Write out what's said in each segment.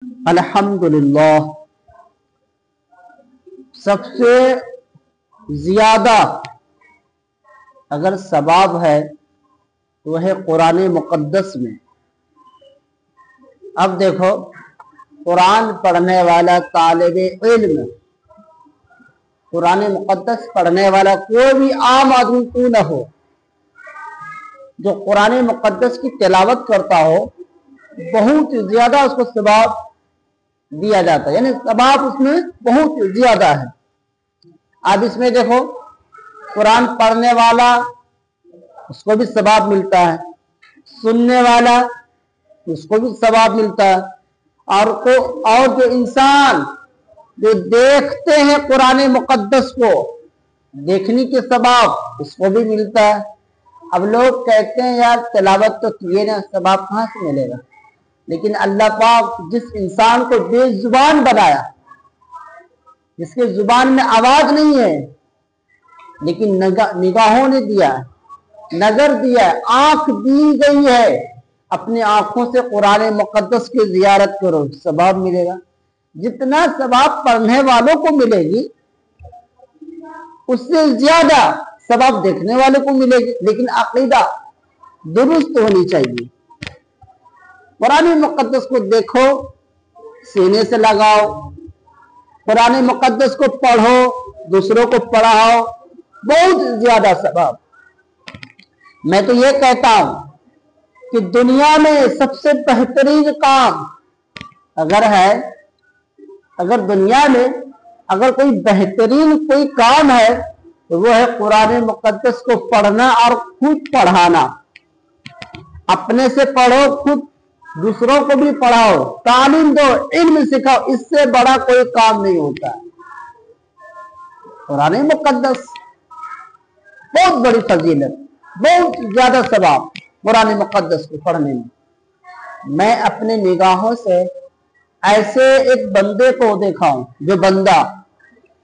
अल्हम्दुलिल्लाह सबसे ज्यादा अगर सवाब है तो वह है कुरान मुक़द्दस में। अब देखो, कुरान पढ़ने वाला तालिबे इल्म, कुरान मुक़द्दस पढ़ने वाला कोई भी आम आदमी क्यों न हो, जो कुरान मुक़द्दस की तिलावत करता हो, बहुत ज्यादा उसको सवाब दिया जाता है, यानी सवाब उसमें बहुत ज्यादा है। अब इसमें देखो, कुरान पढ़ने वाला उसको भी सवाब मिलता है, सुनने वाला उसको भी सवाब मिलता है, और जो इंसान जो देखते हैं कुरान मुक़द्दस को, देखने के सवाब उसको भी मिलता है। अब लोग कहते हैं यार तिलावत तो किए ना, सवाब कहाँ से मिलेगा? लेकिन अल्लाह पाक जिस इंसान को बेजुबान बनाया, जिसके जुबान में आवाज नहीं है, लेकिन निगाहों ने दिया है, नजर दिया है, आंख दी गई है, अपनी आंखों से कुरान मुक़द्दस की जियारत करो, सवाब मिलेगा। जितना सवाब पढ़ने वालों को मिलेगी उससे ज्यादा सवाब देखने वाले को मिलेगी। लेकिन अकीदा दुरुस्त होनी चाहिए। कुरान मुक़द्दस को देखो, सीने से लगाओ, कुरान मुक़द्दस को पढ़ो, दूसरों को पढ़ाओ, बहुत ज्यादा सवाब। मैं तो ये कहता हूं कि दुनिया में सबसे बेहतरीन काम अगर दुनिया में अगर कोई बेहतरीन कोई काम है तो वो है कुरान मुक़द्दस को पढ़ना और खुद पढ़ाना। अपने से पढ़ो, खुद दूसरों को भी पढ़ाओ, तालीम दो, इल्म सिखाओ, इससे बड़ा कोई काम नहीं होता। कुरान मुक़द्दस बहुत बड़ी फजीलत, बहुत ज्यादा सवाब कुरान मुक़द्दस को पढ़ने में। मैं अपने निगाहों से ऐसे एक बंदे को देखा हूं,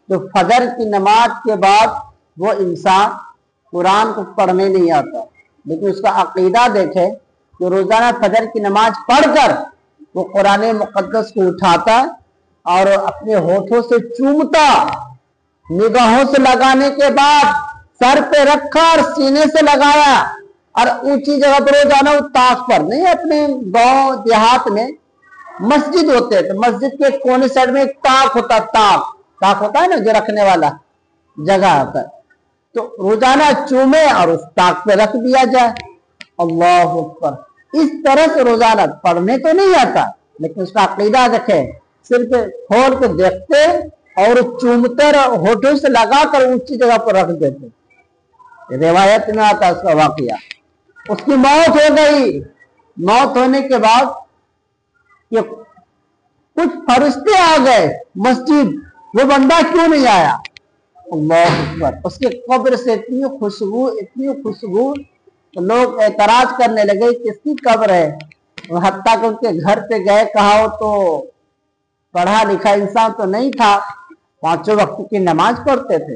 जो फजर की नमाज के बाद वो इंसान कुरान को पढ़ने नहीं आता, लेकिन उसका अकीदा देखे, जो रोजाना फजर की नमाज पढ़कर वो कुरान मुक़द्दस को उठाता और अपने होठों से चूमता, निगाहों से लगाने के बाद सर पे रखा और सीने से लगाया, और ऊंची जगह पर रोजाना वो ताक पर नहीं, अपने गांव देहात में मस्जिद होते हैं तो मस्जिद के कोने साइड में एक ताक होता, ताक होता है ना, जो रखने वाला जगह होता है, तो रोजाना चूमे और उस ताक पे रख दिया जाए। अल्लाह अकबर। इस तरह से रोजाना पढ़ने तो नहीं आता, लेकिन उसका अकीदा रखे, सिर्फ खोल के देखते और चूमते होठों से लगाकर ऊंची जगह पर रख देते। रिवायत में आता उसका वाकया, उसकी मौत हो गई। मौत होने के बाद ये कुछ फरिश्ते आ गए मस्जिद, वो बंदा क्यों नहीं आया? अल्लाह अकबर। उसके कब्र से इतनी खुशबू, तो लोग एतराज करने लगे किसकी कब्र है। हत्ता के उनके घर पे गए, कहा तो पढ़ा लिखा इंसान तो नहीं था, 5 वक्त की नमाज पढ़ते थे,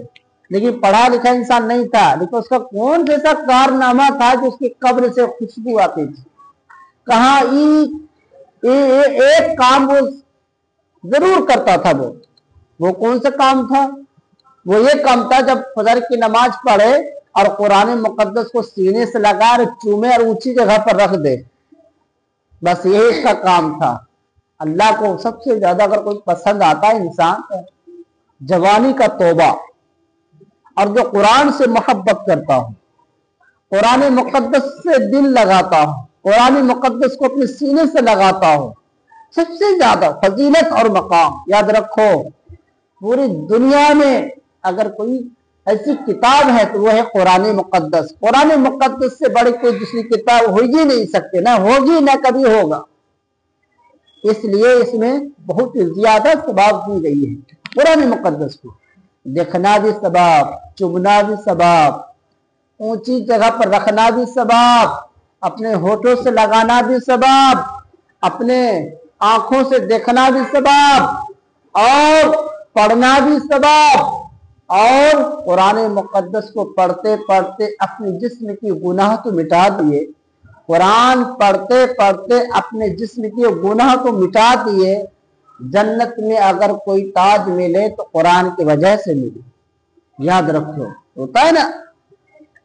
लेकिन पढ़ा लिखा इंसान नहीं था, लेकिन उसका कौन जैसा कारनामा था जो उसकी कब्र से खुशबू आती थी? कहा एक काम वो जरूर करता था। वो कौन सा काम था? वो ये काम था, जब फजर की नमाज पढ़े और कुरान मुक़द्दस को सीने से लगा और चूमे और ऊंची जगह पर रख दे, बस यही इसका काम था। अल्लाह को सबसे ज्यादा अगर कोई पसंद आता है इंसान, जवानी का तौबा, और जो कुरान से मोहब्बत करता हो, कुरान मुक़द्दस से दिल लगाता हो, कुरान मुक़द्दस को अपने सीने से लगाता हो, सबसे ज्यादा फजीलत और मकाम। याद रखो, पूरी दुनिया में अगर कोई ऐसी किताब है तो वो है कुरान मुक़द्दस। कुरान मुक़द्दस से बड़ी कोई दूसरी किताब हो ही नहीं सकती, ना होगी ना कभी होगा। इसलिए इसमें बहुत ज्यादा सवाब दी गई है। कुरान मुक़द्दस को देखना भी सवाब, चुमना भी सवाब, ऊंची जगह पर रखना भी सवाब, अपने होठों से लगाना भी सवाब, अपने आंखों से देखना भी सवाब, और पढ़ना भी सवाब। और कुरान मुक़द्दस को पढ़ते पढ़ते अपने जिस्म की गुनाह तो मिटा दिए, कुरान पढ़ते पढ़ते अपने जिस्म के गुनाह को मिटा दिए। जन्नत में अगर कोई ताज मिले तो कुरान की वजह से मिले। याद रखो, होता है ना,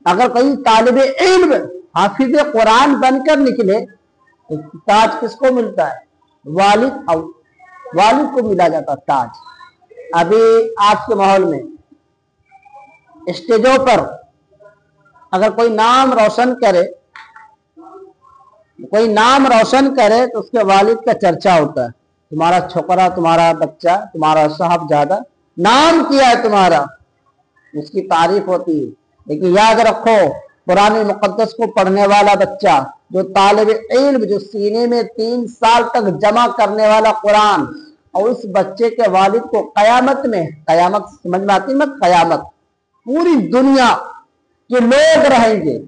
अगर कोई तालिबे इल्म हाफिज कुरान बनकर निकले तो ताज किसको मिलता है? वालिद को मिला जाता ताज। अभी आज के माहौल में स्टेजों पर अगर कोई नाम रोशन करे तो उसके वालिद का चर्चा होता है। तुम्हारा छोकरा, तुम्हारा बच्चा, तुम्हारा साहबजादा नाम किया है तुम्हारा, उसकी तारीफ होती है। लेकिन याद रखो, कुरान मुकद्दस को पढ़ने वाला बच्चा, जो तालिब इल्म, जो सीने में 3 साल तक जमा करने वाला कुरान, और उस बच्चे के वालिद को कयामत में, कयामत समझ में आती मत, कयामत पूरी दुनिया के लोग रहेंगे,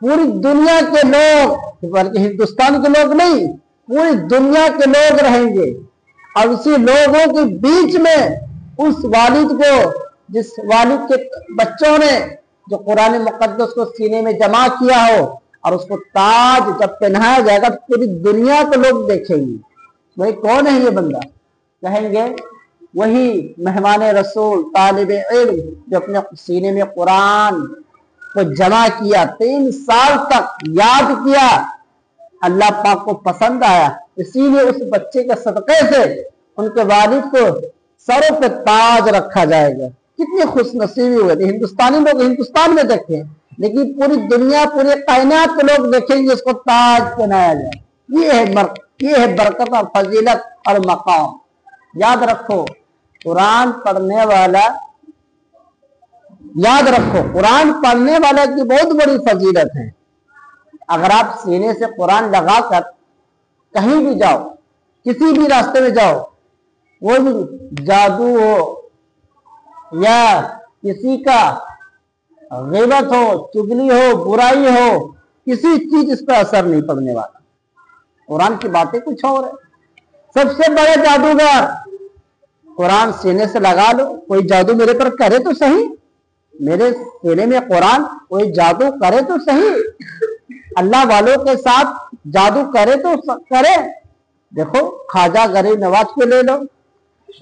पूरी दुनिया के लोग, बल्कि हिंदुस्तान के लोग नहीं, पूरी दुनिया के लोग रहेंगे। और उसी लोगों के बीच में उस वालिद को, जिस वालिद के बच्चों ने जो कुरान मुकद्दस को सीने में जमा किया हो, और उसको ताज जब पहनाया जाएगा तो पूरी दुनिया के लोग देखेंगे, वही कौन है ये बंदा? कहेंगे वही मेहमान रसूल तालिब इल्म जो अपने सीने में कुरान को जमा किया, 3 साल तक याद किया, अल्लाह पाक को पसंद आया, इसीलिए उस बच्चे के सदक़े से उनके वालिद को सरों पे ताज रखा जाएगा। कितनी खुशनसीबी हुए थे। हिंदुस्तानी लोग हिंदुस्तान में देखें, लेकिन पूरी दुनिया, पूरे कायनात के लोग देखेंगे उसको ताज पहनाया जाए। ये है बरकत और फजीलत और मकाम। याद रखो, कुरान पढ़ने वाला, याद रखो, कुरान पढ़ने वाला की बहुत बड़ी फजीलत है। अगर आप सीने से कुरान लगाकर कहीं भी जाओ, किसी भी रास्ते में जाओ, वो भी जादू हो या किसी का ग़ीबत हो, चुगली हो, बुराई हो, किसी चीज इस पर असर नहीं पड़ने वाला। कुरान की बातें कुछ और है। सबसे बड़े जादूगर, कुरान सीने से लगा लो, कोई जादू मेरे पर करे तो सही, मेरे सीने में कुरान कोई जादू करे तो सही, अल्लाह वालों के साथ जादू करे तो करे। देखो, ख्वाजा गरीब नवाज को ले लो,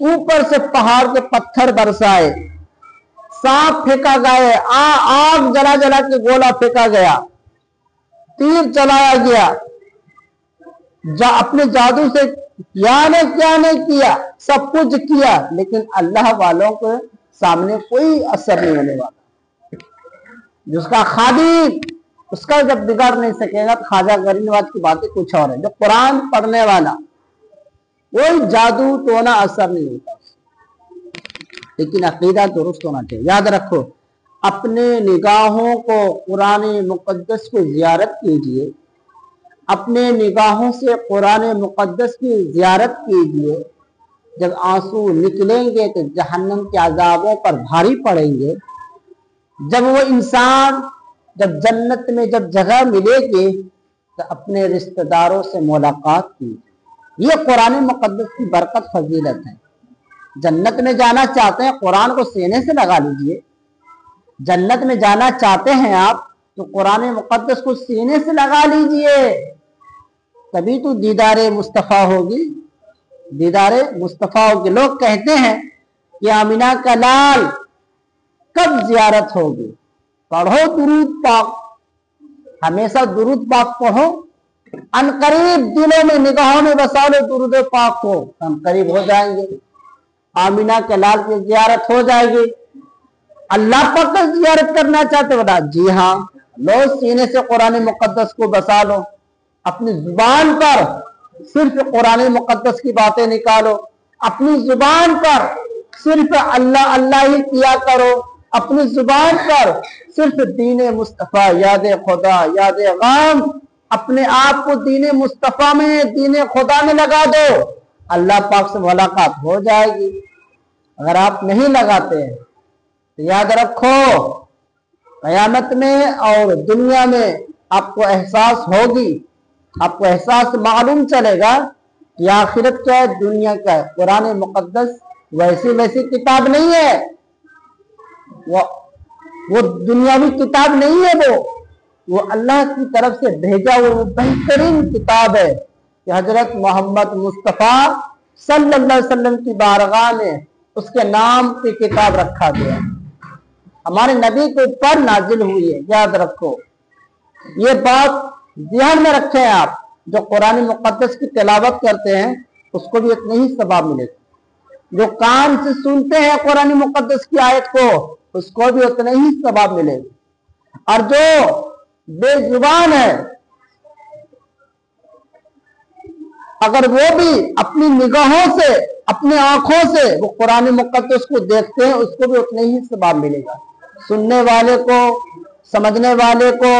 ऊपर से पहाड़ के पत्थर बरसाए, सांप फेंका गया, आग जला जला के गोला फेंका गया, तीर चलाया गया, अपने जादू से क्या नहीं किया, सब कुछ किया, लेकिन अल्लाह वालों के सामने कोई असर नहीं होने वाला। जिसका खादिम, उसका जब बिगाड़ नहीं सकेगा। ख्वाजा गरीब नवाज की बातें कुछ और है। जो कुरान पढ़ने वाला, कोई जादू टोना असर नहीं होता, लेकिन अकीदा दुरुस्त होना चाहिए। याद रखो, अपने निगाहों को कुरान मुकद्दस की ज़ियारत कीजिए, अपने निगाहों से कुरान मुकद्दस की ज़ियारत कीजिए। जब आंसू निकलेंगे तो जहन्नम के अज़ाबों पर भारी पड़ेंगे। जब वो इंसान, जब जन्नत में जब जगह मिलेगी तो अपने रिश्तेदारों से मुलाकात कीजिए। ये कुरान मुकद्दस की बरकत फजीलत है। जन्नत में जाना चाहते हैं, कुरान को सीने से लगा लीजिए। जन्नत में जाना चाहते हैं आप, तो कुरान मुकद्दस को सीने से लगा लीजिए, तभी तो दीदारे मुस्तफ़ा होगी, दीदारे मुस्तफ़ा होगी। लोग कहते हैं कि आमिना का लाल कब ज़ियारत होगी? पढ़ो दुरूद पाक, हमेशा दुरूद पाक पढ़ो, अनकरीब दिलों में, निगाहों में बसा लो दुरूद पाक को, हम करीब हो जाएंगे, आमिना के लाल की ज़ियारत हो जाएगी। अल्लाह पाक की ज़ियारत करना चाहते हो ना? जी हाँ, लो सीने से कुरान मुकद्दस को बसा लो, अपनी जुबान पर सिर्फ कुरान मुकद्दस की बातें निकालो, अपनी जुबान पर सिर्फ अल्लाह अल्लाह ही किया करो, अपनी जुबान पर सिर्फ दीन मुस्तफ़ा, याद खुदा, याद गम, अपने आप को दीन मुस्तफ़ा में, दीन खुदा में लगा दो, अल्लाह पाक से मुलाकात हो जाएगी। अगर आप नहीं लगाते हैं तो याद रखो, क़यामत में और दुनिया में आपको एहसास होगी, आपको एहसास मालूम चलेगा कि आखिरत क्या है, दुनिया क्या है। कुरान मुकद्दस वैसी किताब नहीं है, वो दुनियावी किताब नहीं है, वो वो अल्लाह की तरफ से भेजा हुआ बेहतरीन किताब है कि हजरत मोहम्मद मुस्तफ़ा सल्लल्लाहु अलैहि वसल्लम की बारगाह में उसके नाम की किताब रखा गया, हमारे नबी के ऊपर नाजिल हुई है। याद रखो, ये बात ध्यान में रखें आप। जो कुरान मुक़द्दस की तिलावत करते हैं उसको भी उतने ही सवाब मिलेगा, जो कान से सुनते हैं कुरान मुक़द्दस की आयत को उसको भी उतने ही सवाब मिलेगा, और जो बेजुबान है अगर वो भी अपनी निगाहों से, अपनी आंखों से वो कुरान मुक़द्दस को देखते हैं उसको भी उतने ही सवाब मिलेगा। सुनने वाले को, समझने वाले को,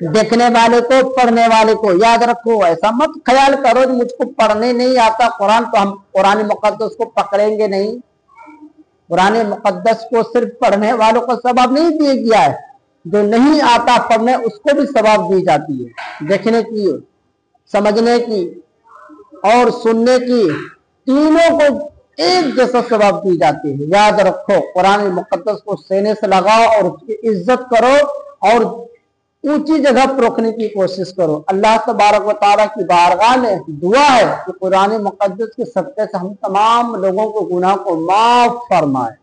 देखने वाले को, पढ़ने वाले को। याद रखो, ऐसा मत ख्याल करो कि मुझको पढ़ने नहीं आता कुरान तो हम कुरान मुक़द्दस को पकड़ेंगे नहीं। कुरान मुक़द्दस को सिर्फ पढ़ने वालों को सवाब नहीं दिया गया है, जो नहीं आता पढ़ने उसको भी सवाब दी जाती है। देखने की, समझने की और सुनने की, तीनों को एक जैसा सवाब दी जाती है। याद रखो, कुरान मुक़द्दस को सीने से लगाओ और उसकी इज्जत करो और ऊंची जगह पर रखने की कोशिश करो। अल्लाह तबारक व तआला की बारगाह में दुआ है कि कुरान मुक़द्दस के सदक़े से हम तमाम लोगों को गुनाह को माफ फरमाए।